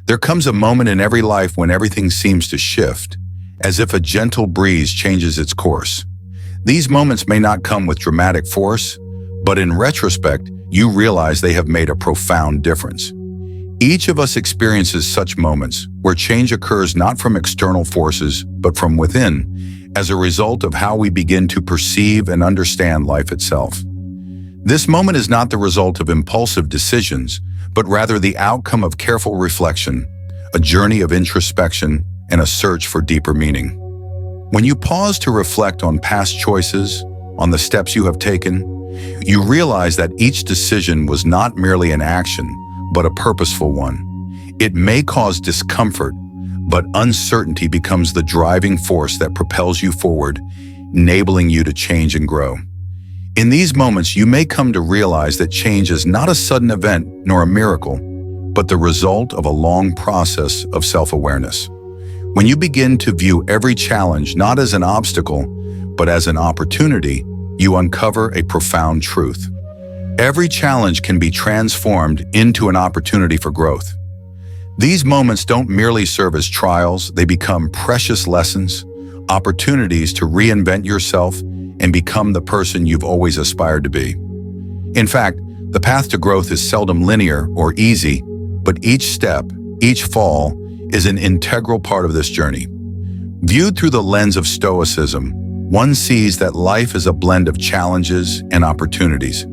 There comes a moment in every life when everything seems to shift, as if a gentle breeze changes its course. These moments may not come with dramatic force, but in retrospect, you realize they have made a profound difference. Each of us experiences such moments where change occurs not from external forces, but from within, as a result of how we begin to perceive and understand life itself. This moment is not the result of impulsive decisions, but rather the outcome of careful reflection, a journey of introspection, and a search for deeper meaning. When you pause to reflect on past choices, on the steps you have taken, you realize that each decision was not merely an action, but a purposeful one. It may cause discomfort, but uncertainty becomes the driving force that propels you forward, enabling you to change and grow. In these moments, you may come to realize that change is not a sudden event nor a miracle, but the result of a long process of self-awareness. When you begin to view every challenge not as an obstacle, but as an opportunity, you uncover a profound truth. Every challenge can be transformed into an opportunity for growth. These moments don't merely serve as trials, they become precious lessons, opportunities to reinvent yourself and become the person you've always aspired to be. In fact, the path to growth is seldom linear or easy, but each step, each fall, is an integral part of this journey. Viewed through the lens of Stoicism, one sees that life is a blend of challenges and opportunities.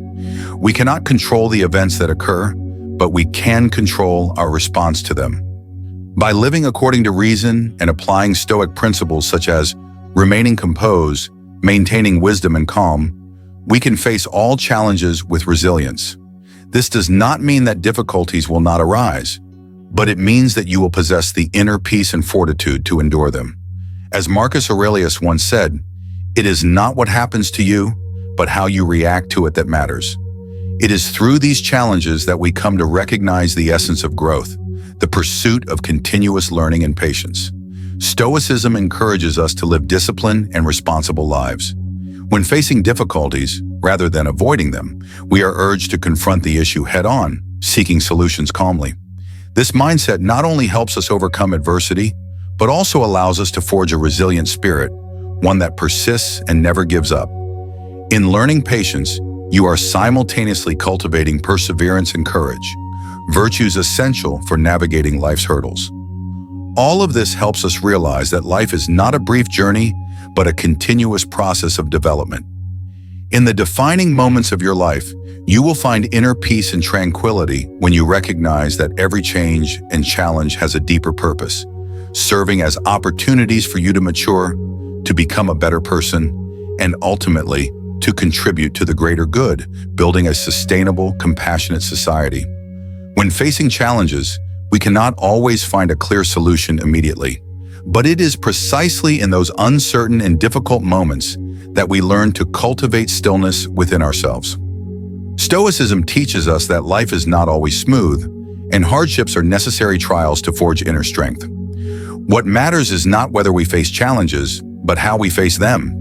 We cannot control the events that occur, but we can control our response to them. By living according to reason and applying Stoic principles such as remaining composed, maintaining wisdom and calm, we can face all challenges with resilience. This does not mean that difficulties will not arise, but it means that you will possess the inner peace and fortitude to endure them. As Marcus Aurelius once said, "It is not what happens to you, but how you react to it that matters." It is through these challenges that we come to recognize the essence of growth, the pursuit of continuous learning and patience. Stoicism encourages us to live disciplined and responsible lives. When facing difficulties, rather than avoiding them, we are urged to confront the issue head-on, seeking solutions calmly. This mindset not only helps us overcome adversity, but also allows us to forge a resilient spirit, one that persists and never gives up. In learning patience, you are simultaneously cultivating perseverance and courage, virtues essential for navigating life's hurdles. All of this helps us realize that life is not a brief journey, but a continuous process of development. In the defining moments of your life, you will find inner peace and tranquility when you recognize that every change and challenge has a deeper purpose, serving as opportunities for you to mature, to become a better person, and ultimately, to contribute to the greater good, building a sustainable, compassionate society. When facing challenges, we cannot always find a clear solution immediately, but it is precisely in those uncertain and difficult moments that we learn to cultivate stillness within ourselves. Stoicism teaches us that life is not always smooth, and hardships are necessary trials to forge inner strength. What matters is not whether we face challenges, but how we face them.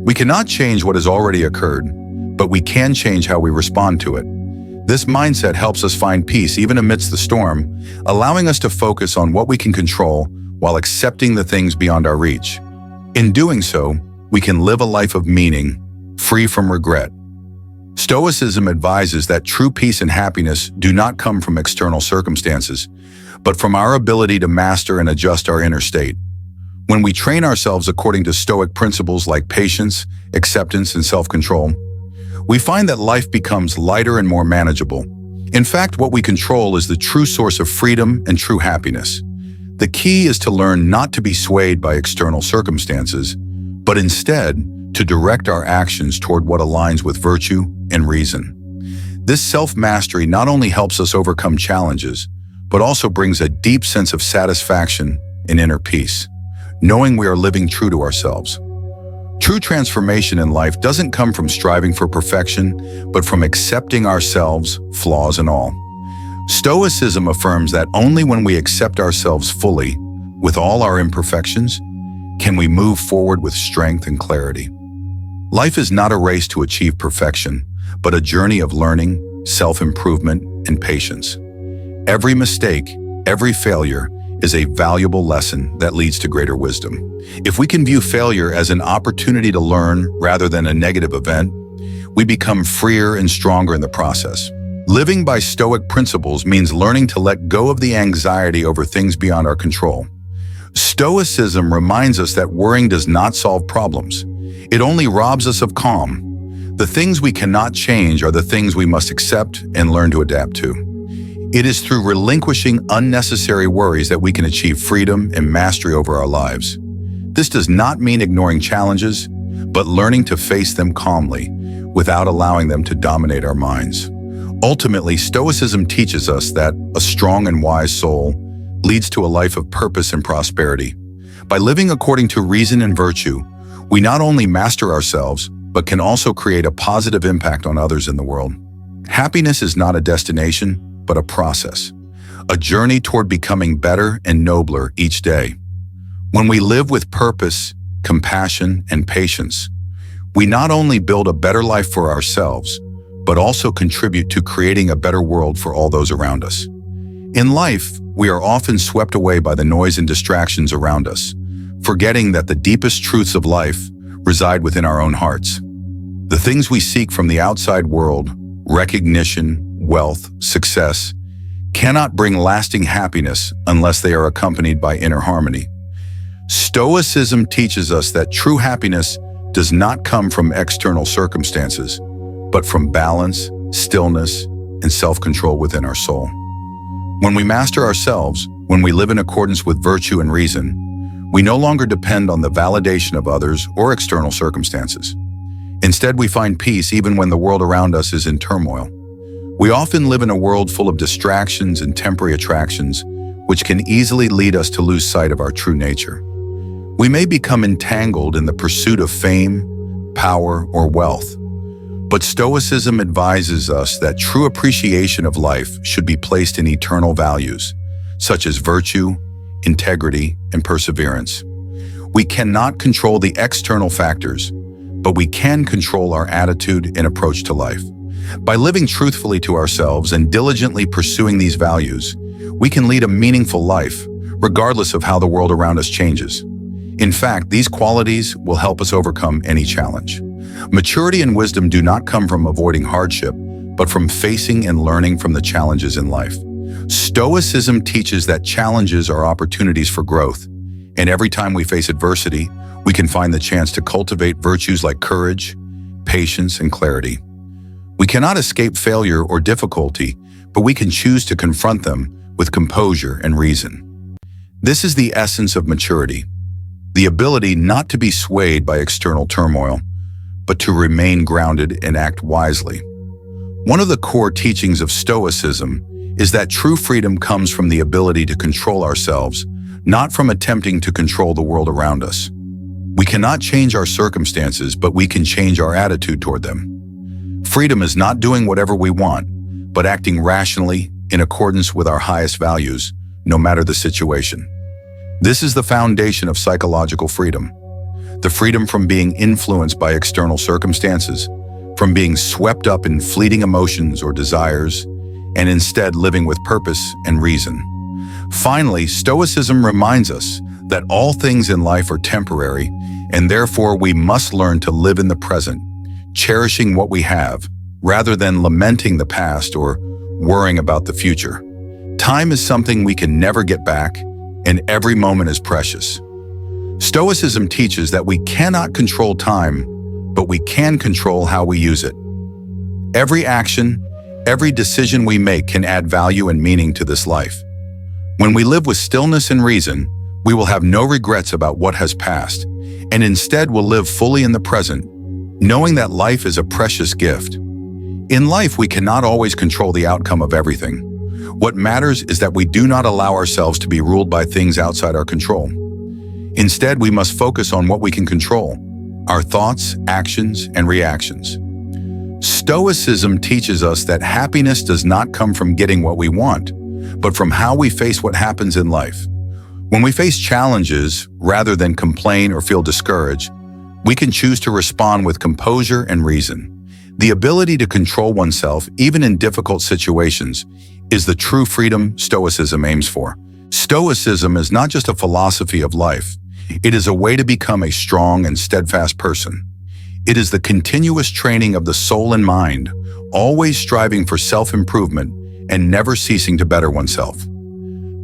We cannot change what has already occurred, but we can change how we respond to it. This mindset helps us find peace even amidst the storm, allowing us to focus on what we can control while accepting the things beyond our reach. In doing so, we can live a life of meaning, free from regret. Stoicism advises that true peace and happiness do not come from external circumstances, but from our ability to master and adjust our inner state. When we train ourselves according to Stoic principles like patience, acceptance, and self-control, we find that life becomes lighter and more manageable. In fact, what we control is the true source of freedom and true happiness. The key is to learn not to be swayed by external circumstances, but instead to direct our actions toward what aligns with virtue and reason. This self-mastery not only helps us overcome challenges, but also brings a deep sense of satisfaction and inner peace, knowing we are living true to ourselves. True transformation in life doesn't come from striving for perfection, but from accepting ourselves, flaws and all. Stoicism affirms that only when we accept ourselves fully, with all our imperfections, can we move forward with strength and clarity. Life is not a race to achieve perfection, but a journey of learning, self-improvement, and patience. Every mistake, every failure is a valuable lesson that leads to greater wisdom. If we can view failure as an opportunity to learn rather than a negative event, we become freer and stronger in the process. Living by Stoic principles means learning to let go of the anxiety over things beyond our control. Stoicism reminds us that worrying does not solve problems. It only robs us of calm. The things we cannot change are the things we must accept and learn to adapt to. It is through relinquishing unnecessary worries that we can achieve freedom and mastery over our lives. This does not mean ignoring challenges, but learning to face them calmly without allowing them to dominate our minds. Ultimately, Stoicism teaches us that a strong and wise soul leads to a life of purpose and prosperity. By living according to reason and virtue, we not only master ourselves, but can also create a positive impact on others in the world. Happiness is not a destination, but a process, a journey toward becoming better and nobler each day. When we live with purpose, compassion, and patience, we not only build a better life for ourselves, but also contribute to creating a better world for all those around us. In life, we are often swept away by the noise and distractions around us, forgetting that the deepest truths of life reside within our own hearts. The things we seek from the outside world, recognition, wealth, success, cannot bring lasting happiness unless they are accompanied by inner harmony. Stoicism teaches us that true happiness does not come from external circumstances, but from balance, stillness, and self-control within our soul. When we master ourselves, when we live in accordance with virtue and reason, we no longer depend on the validation of others or external circumstances. Instead, we find peace even when the world around us is in turmoil. We often live in a world full of distractions and temporary attractions, which can easily lead us to lose sight of our true nature. We may become entangled in the pursuit of fame, power, or wealth. But Stoicism advises us that true appreciation of life should be placed in eternal values, such as virtue, integrity, and perseverance. We cannot control the external factors, but we can control our attitude and approach to life. By living truthfully to ourselves and diligently pursuing these values, we can lead a meaningful life, regardless of how the world around us changes. In fact, these qualities will help us overcome any challenge. Maturity and wisdom do not come from avoiding hardship, but from facing and learning from the challenges in life. Stoicism teaches that challenges are opportunities for growth, and every time we face adversity, we can find the chance to cultivate virtues like courage, patience, and clarity. We cannot escape failure or difficulty, but we can choose to confront them with composure and reason. This is the essence of maturity, the ability not to be swayed by external turmoil, but to remain grounded and act wisely. One of the core teachings of Stoicism is that true freedom comes from the ability to control ourselves, not from attempting to control the world around us. We cannot change our circumstances, but we can change our attitude toward them. Freedom is not doing whatever we want, but acting rationally in accordance with our highest values, no matter the situation. This is the foundation of psychological freedom. The freedom from being influenced by external circumstances, from being swept up in fleeting emotions or desires, and instead living with purpose and reason. Finally, Stoicism reminds us that all things in life are temporary, and therefore we must learn to live in the present, cherishing what we have, rather than lamenting the past or worrying about the future. Time is something we can never get back, and every moment is precious. Stoicism teaches that we cannot control time, but we can control how we use it. Every action, every decision we make can add value and meaning to this life. When we live with stillness and reason, we will have no regrets about what has passed, and instead will live fully in the present, knowing that life is a precious gift. In life, we cannot always control the outcome of everything. What matters is that we do not allow ourselves to be ruled by things outside our control. Instead, we must focus on what we can control: our thoughts, actions, and reactions. Stoicism teaches us that happiness does not come from getting what we want, but from how we face what happens in life. When we face challenges, rather than complain or feel discouraged, we can choose to respond with composure and reason. The ability to control oneself, even in difficult situations, is the true freedom Stoicism aims for. Stoicism is not just a philosophy of life. It is a way to become a strong and steadfast person. It is the continuous training of the soul and mind, always striving for self-improvement and never ceasing to better oneself.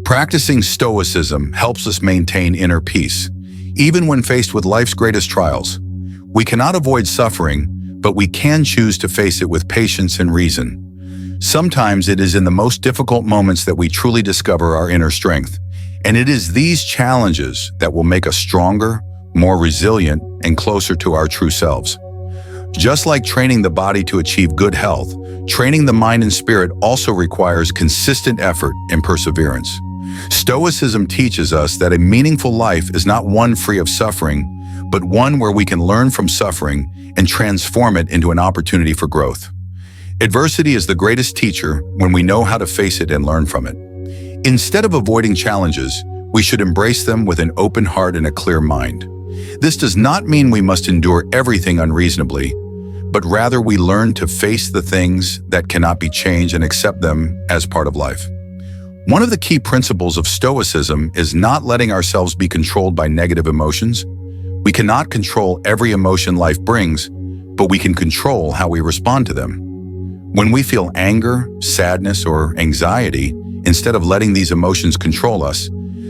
Practicing Stoicism helps us maintain inner peace, even when faced with life's greatest trials. We cannot avoid suffering, but we can choose to face it with patience and reason. Sometimes it is in the most difficult moments that we truly discover our inner strength, and it is these challenges that will make us stronger, more resilient, and closer to our true selves. Just like training the body to achieve good health, training the mind and spirit also requires consistent effort and perseverance. Stoicism teaches us that a meaningful life is not one free of suffering, but one where we can learn from suffering and transform it into an opportunity for growth. Adversity is the greatest teacher when we know how to face it and learn from it. Instead of avoiding challenges, we should embrace them with an open heart and a clear mind. This does not mean we must endure everything unreasonably, but rather we learn to face the things that cannot be changed and accept them as part of life. One of the key principles of Stoicism is not letting ourselves be controlled by negative emotions. We cannot control every emotion life brings, but we can control how we respond to them. When we feel anger, sadness, or anxiety, instead of letting these emotions control us,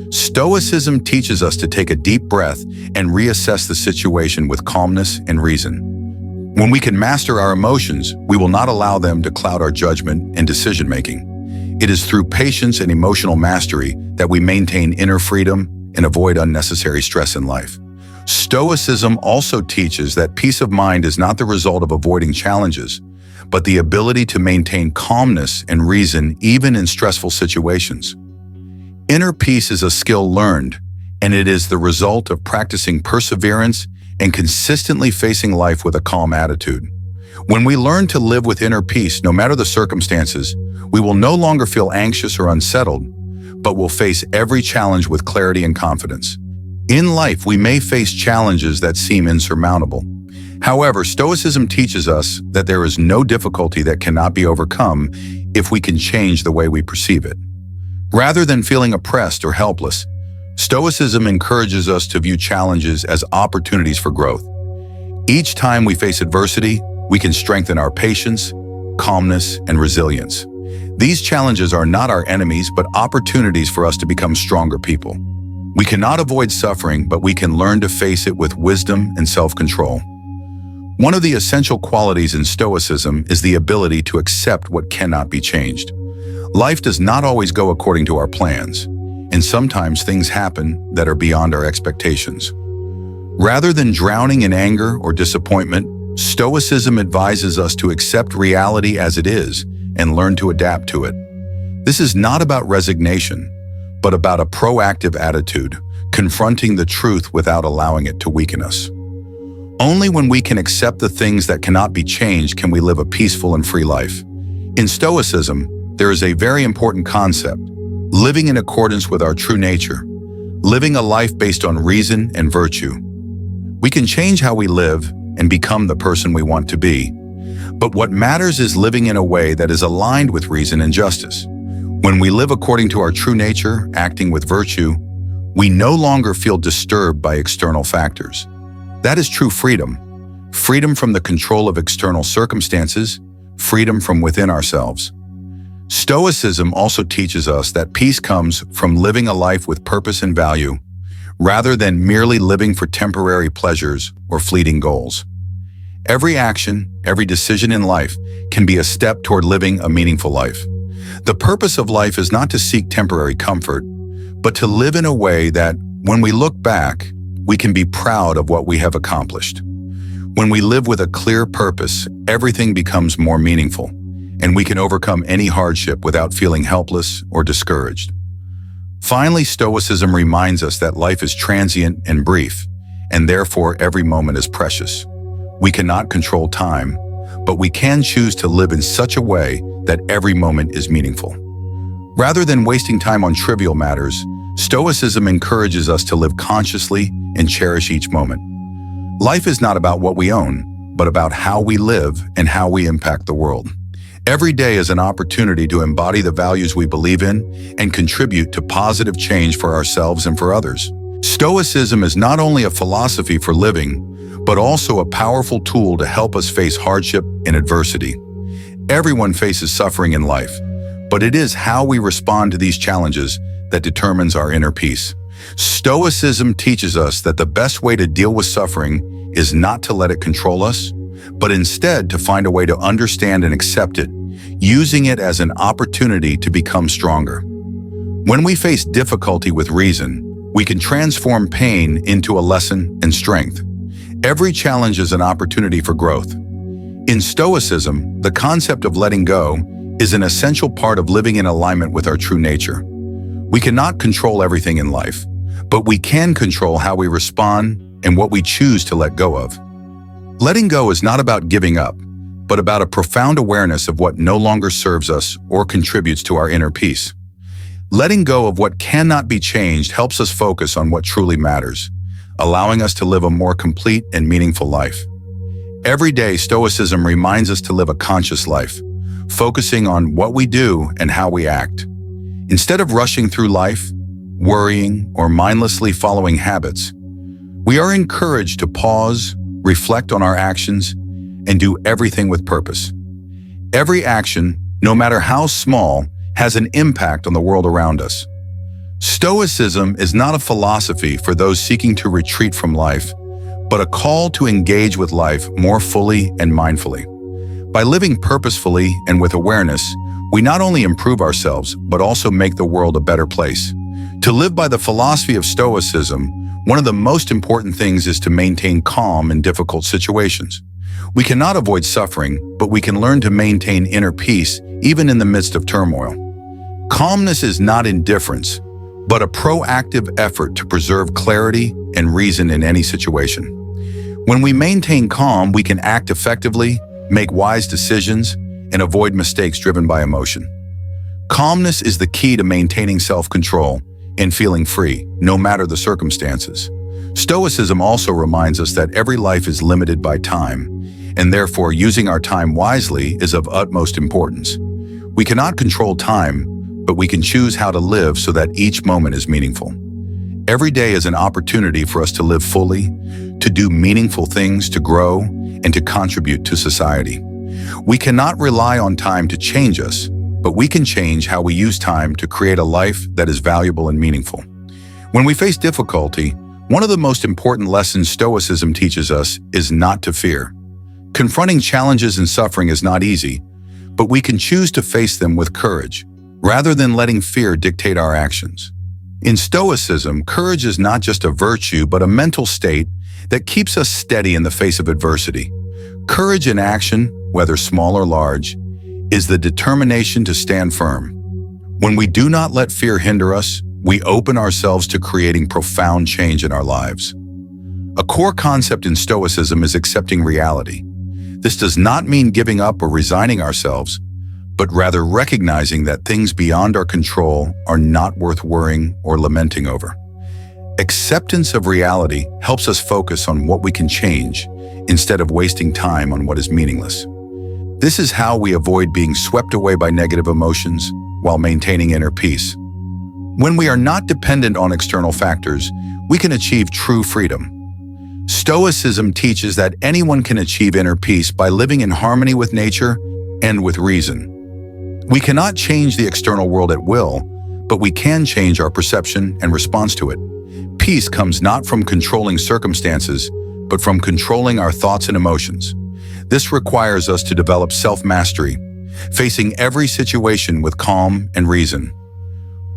Stoicism teaches us to take a deep breath and reassess the situation with calmness and reason. When we can master our emotions, we will not allow them to cloud our judgment and decision-making. It is through patience and emotional mastery that we maintain inner freedom and avoid unnecessary stress in life. Stoicism also teaches that peace of mind is not the result of avoiding challenges, but the ability to maintain calmness and reason even in stressful situations. Inner peace is a skill learned, and it is the result of practicing perseverance and consistently facing life with a calm attitude. When we learn to live with inner peace, no matter the circumstances, we will no longer feel anxious or unsettled, but will face every challenge with clarity and confidence. In life, we may face challenges that seem insurmountable. However, Stoicism teaches us that there is no difficulty that cannot be overcome if we can change the way we perceive it. Rather than feeling oppressed or helpless, Stoicism encourages us to view challenges as opportunities for growth. Each time we face adversity, we can strengthen our patience, calmness, and resilience. These challenges are not our enemies, but opportunities for us to become stronger people. We cannot avoid suffering, but we can learn to face it with wisdom and self-control. One of the essential qualities in Stoicism is the ability to accept what cannot be changed. Life does not always go according to our plans, and sometimes things happen that are beyond our expectations. Rather than drowning in anger or disappointment, Stoicism advises us to accept reality as it is and learn to adapt to it. This is not about resignation, but about a proactive attitude, confronting the truth without allowing it to weaken us. Only when we can accept the things that cannot be changed can we live a peaceful and free life. In Stoicism, there is a very important concept: living in accordance with our true nature, living a life based on reason and virtue. We can change how we live and become the person we want to be. But what matters is living in a way that is aligned with reason and justice. When we live according to our true nature, acting with virtue, we no longer feel disturbed by external factors. That is true freedom. Freedom from the control of external circumstances, freedom from within ourselves. Stoicism also teaches us that peace comes from living a life with purpose and value, rather than merely living for temporary pleasures or fleeting goals. Every action, every decision in life can be a step toward living a meaningful life. The purpose of life is not to seek temporary comfort, but to live in a way that, when we look back, we can be proud of what we have accomplished. When we live with a clear purpose, everything becomes more meaningful, and we can overcome any hardship without feeling helpless or discouraged. Finally, Stoicism reminds us that life is transient and brief, and therefore every moment is precious. We cannot control time, but we can choose to live in such a way that every moment is meaningful. Rather than wasting time on trivial matters, Stoicism encourages us to live consciously and cherish each moment. Life is not about what we own, but about how we live and how we impact the world. Every day is an opportunity to embody the values we believe in and contribute to positive change for ourselves and for others. Stoicism is not only a philosophy for living, but also a powerful tool to help us face hardship and adversity. Everyone faces suffering in life, but it is how we respond to these challenges that determines our inner peace. Stoicism teaches us that the best way to deal with suffering is not to let it control us, but instead to find a way to understand and accept it, using it as an opportunity to become stronger. When we face difficulty with reason, we can transform pain into a lesson and strength. Every challenge is an opportunity for growth. In Stoicism, the concept of letting go is an essential part of living in alignment with our true nature. We cannot control everything in life, but we can control how we respond and what we choose to let go of. Letting go is not about giving up, but about a profound awareness of what no longer serves us or contributes to our inner peace. Letting go of what cannot be changed helps us focus on what truly matters, allowing us to live a more complete and meaningful life. Every day, Stoicism reminds us to live a conscious life, focusing on what we do and how we act. Instead of rushing through life, worrying, or mindlessly following habits, we are encouraged to pause, reflect on our actions, and do everything with purpose. Every action, no matter how small, has an impact on the world around us. Stoicism is not a philosophy for those seeking to retreat from life, but a call to engage with life more fully and mindfully. By living purposefully and with awareness, we not only improve ourselves, but also make the world a better place. To live by the philosophy of Stoicism, one of the most important things is to maintain calm in difficult situations. We cannot avoid suffering, but we can learn to maintain inner peace even in the midst of turmoil. Calmness is not indifference, but a proactive effort to preserve clarity and reason in any situation. When we maintain calm, we can act effectively, make wise decisions, and avoid mistakes driven by emotion. Calmness is the key to maintaining self-control and feeling free, no matter the circumstances. Stoicism also reminds us that every life is limited by time, and therefore using our time wisely is of utmost importance. We cannot control time, but we can choose how to live so that each moment is meaningful. Every day is an opportunity for us to live fully, to do meaningful things, to grow, and to contribute to society. We cannot rely on time to change us, but we can change how we use time to create a life that is valuable and meaningful. When we face difficulty, one of the most important lessons Stoicism teaches us is not to fear. Confronting challenges and suffering is not easy, but we can choose to face them with courage, rather than letting fear dictate our actions. In Stoicism, courage is not just a virtue, but a mental state that keeps us steady in the face of adversity. Courage in action, whether small or large, is the determination to stand firm. When we do not let fear hinder us, we open ourselves to creating profound change in our lives. A core concept in Stoicism is accepting reality. This does not mean giving up or resigning ourselves, but rather recognizing that things beyond our control are not worth worrying or lamenting over. Acceptance of reality helps us focus on what we can change instead of wasting time on what is meaningless. This is how we avoid being swept away by negative emotions while maintaining inner peace. When we are not dependent on external factors, we can achieve true freedom. Stoicism teaches that anyone can achieve inner peace by living in harmony with nature and with reason. We cannot change the external world at will, but we can change our perception and response to it. Peace comes not from controlling circumstances, but from controlling our thoughts and emotions. This requires us to develop self-mastery, facing every situation with calm and reason.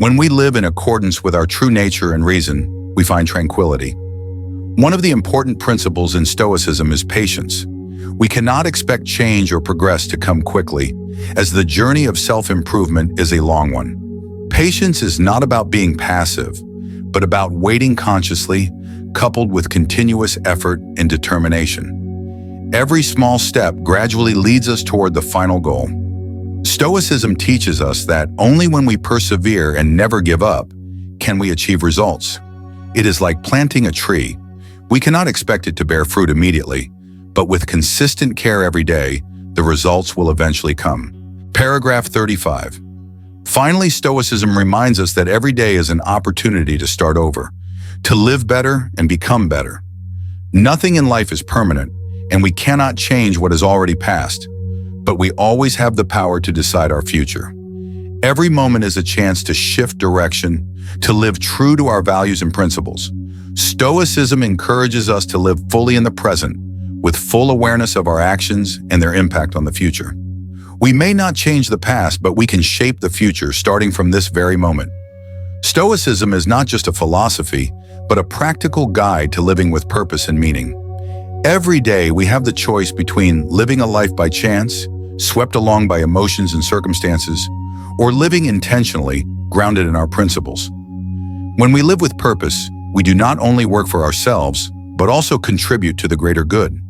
When we live in accordance with our true nature and reason, we find tranquility. One of the important principles in Stoicism is patience. We cannot expect change or progress to come quickly, as the journey of self-improvement is a long one. Patience is not about being passive, but about waiting consciously, coupled with continuous effort and determination. Every small step gradually leads us toward the final goal. Stoicism teaches us that only when we persevere and never give up can we achieve results. It is like planting a tree. We cannot expect it to bear fruit immediately, but with consistent care every day, the results will eventually come. Paragraph 35. Finally, Stoicism reminds us that every day is an opportunity to start over, to live better and become better. Nothing in life is permanent, and we cannot change what has already passed, but we always have the power to decide our future. Every moment is a chance to shift direction, to live true to our values and principles. Stoicism encourages us to live fully in the present, with full awareness of our actions and their impact on the future. We may not change the past, but we can shape the future starting from this very moment. Stoicism is not just a philosophy, but a practical guide to living with purpose and meaning. Every day we have the choice between living a life by chance, swept along by emotions and circumstances, or living intentionally, grounded in our principles. When we live with purpose, we do not only work for ourselves, but also contribute to the greater good.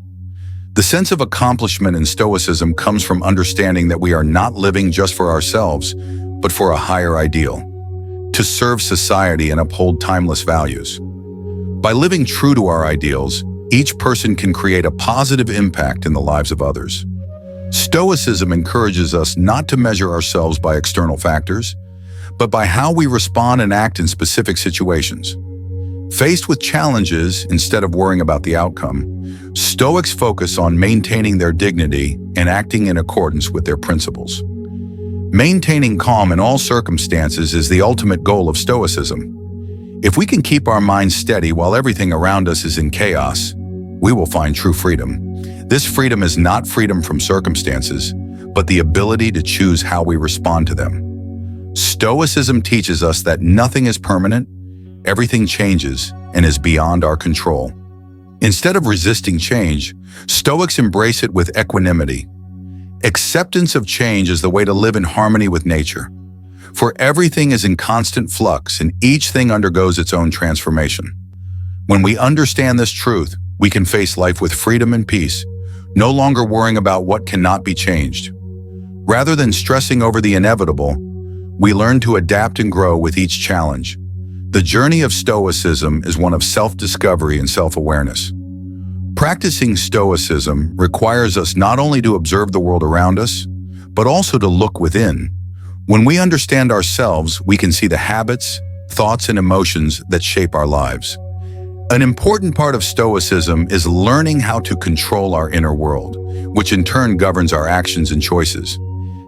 The sense of accomplishment in Stoicism comes from understanding that we are not living just for ourselves, but for a higher ideal, to serve society and uphold timeless values. By living true to our ideals, each person can create a positive impact in the lives of others. Stoicism encourages us not to measure ourselves by external factors, but by how we respond and act in specific situations. Faced with challenges, instead of worrying about the outcome, Stoics focus on maintaining their dignity and acting in accordance with their principles. Maintaining calm in all circumstances is the ultimate goal of Stoicism. If we can keep our minds steady while everything around us is in chaos, we will find true freedom. This freedom is not freedom from circumstances, but the ability to choose how we respond to them. Stoicism teaches us that nothing is permanent, everything changes and is beyond our control. Instead of resisting change, Stoics embrace it with equanimity. Acceptance of change is the way to live in harmony with nature. For everything is in constant flux and each thing undergoes its own transformation. When we understand this truth, we can face life with freedom and peace, no longer worrying about what cannot be changed. Rather than stressing over the inevitable, we learn to adapt and grow with each challenge. The journey of Stoicism is one of self-discovery and self-awareness. Practicing Stoicism requires us not only to observe the world around us, but also to look within. When we understand ourselves, we can see the habits, thoughts, and emotions that shape our lives. An important part of Stoicism is learning how to control our inner world, which in turn governs our actions and choices.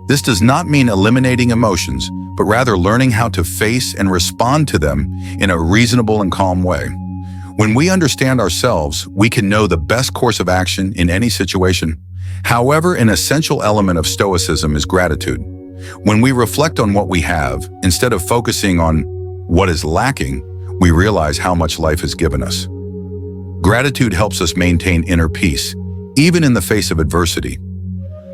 This does not mean eliminating emotions, but rather learning how to face and respond to them in a reasonable and calm way. When we understand ourselves, we can know the best course of action in any situation. However, an essential element of Stoicism is gratitude. When we reflect on what we have, instead of focusing on what is lacking, we realize how much life has given us. Gratitude helps us maintain inner peace, even in the face of adversity.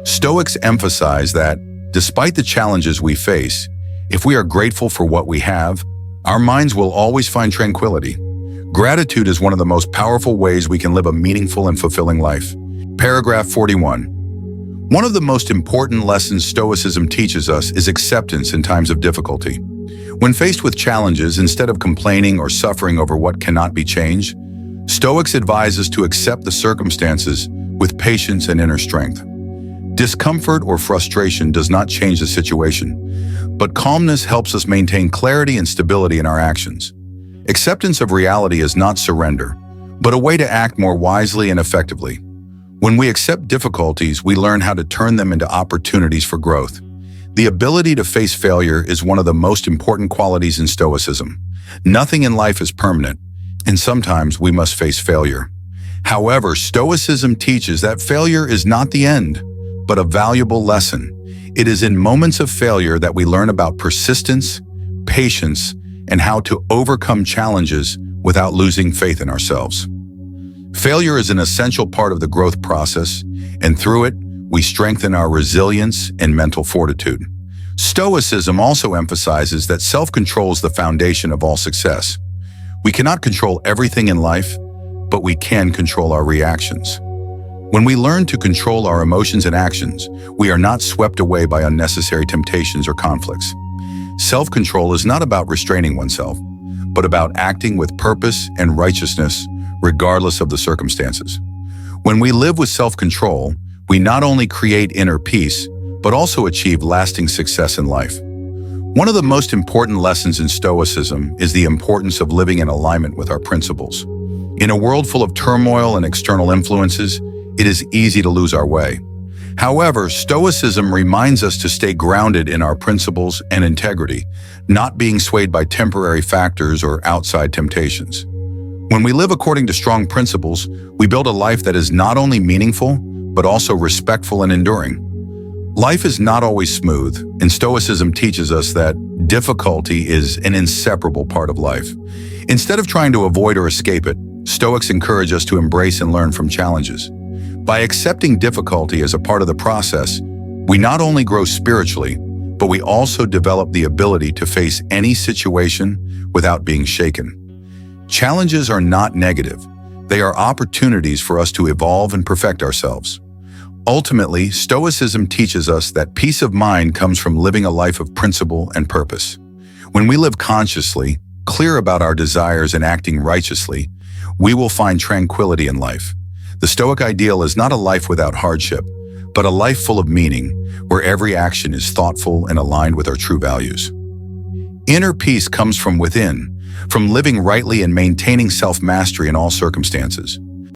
Stoics emphasize that, despite the challenges we face, if we are grateful for what we have, our minds will always find tranquility. Gratitude is one of the most powerful ways we can live a meaningful and fulfilling life. Paragraph 41. One of the most important lessons Stoicism teaches us is acceptance in times of difficulty. When faced with challenges, instead of complaining or suffering over what cannot be changed, Stoics advise us to accept the circumstances with patience and inner strength. Discomfort or frustration does not change the situation, but calmness helps us maintain clarity and stability in our actions. Acceptance of reality is not surrender, but a way to act more wisely and effectively. When we accept difficulties, we learn how to turn them into opportunities for growth. The ability to face failure is one of the most important qualities in Stoicism. Nothing in life is permanent, and sometimes we must face failure. However, Stoicism teaches that failure is not the end, but a valuable lesson. It is in moments of failure that we learn about persistence, patience, and how to overcome challenges without losing faith in ourselves. Failure is an essential part of the growth process, and through it, we strengthen our resilience and mental fortitude. Stoicism also emphasizes that self-control is the foundation of all success. We cannot control everything in life, but we can control our reactions. When we learn to control our emotions and actions, we are not swept away by unnecessary temptations or conflicts. Self-control is not about restraining oneself, but about acting with purpose and righteousness, regardless of the circumstances. When we live with self-control, we not only create inner peace, but also achieve lasting success in life. One of the most important lessons in Stoicism is the importance of living in alignment with our principles. In a world full of turmoil and external influences, it is easy to lose our way. However, Stoicism reminds us to stay grounded in our principles and integrity, not being swayed by temporary factors or outside temptations. When we live according to strong principles, we build a life that is not only meaningful, but also respectful and enduring. Life is not always smooth, and Stoicism teaches us that difficulty is an inseparable part of life. Instead of trying to avoid or escape it, Stoics encourage us to embrace and learn from challenges. By accepting difficulty as a part of the process, we not only grow spiritually, but we also develop the ability to face any situation without being shaken. Challenges are not negative. They are opportunities for us to evolve and perfect ourselves. Ultimately, Stoicism teaches us that peace of mind comes from living a life of principle and purpose. When we live consciously, clear about our desires and acting righteously, we will find tranquility in life. The Stoic ideal is not a life without hardship, but a life full of meaning, where every action is thoughtful and aligned with our true values. Inner peace comes from within, from living rightly and maintaining self-mastery in all circumstances.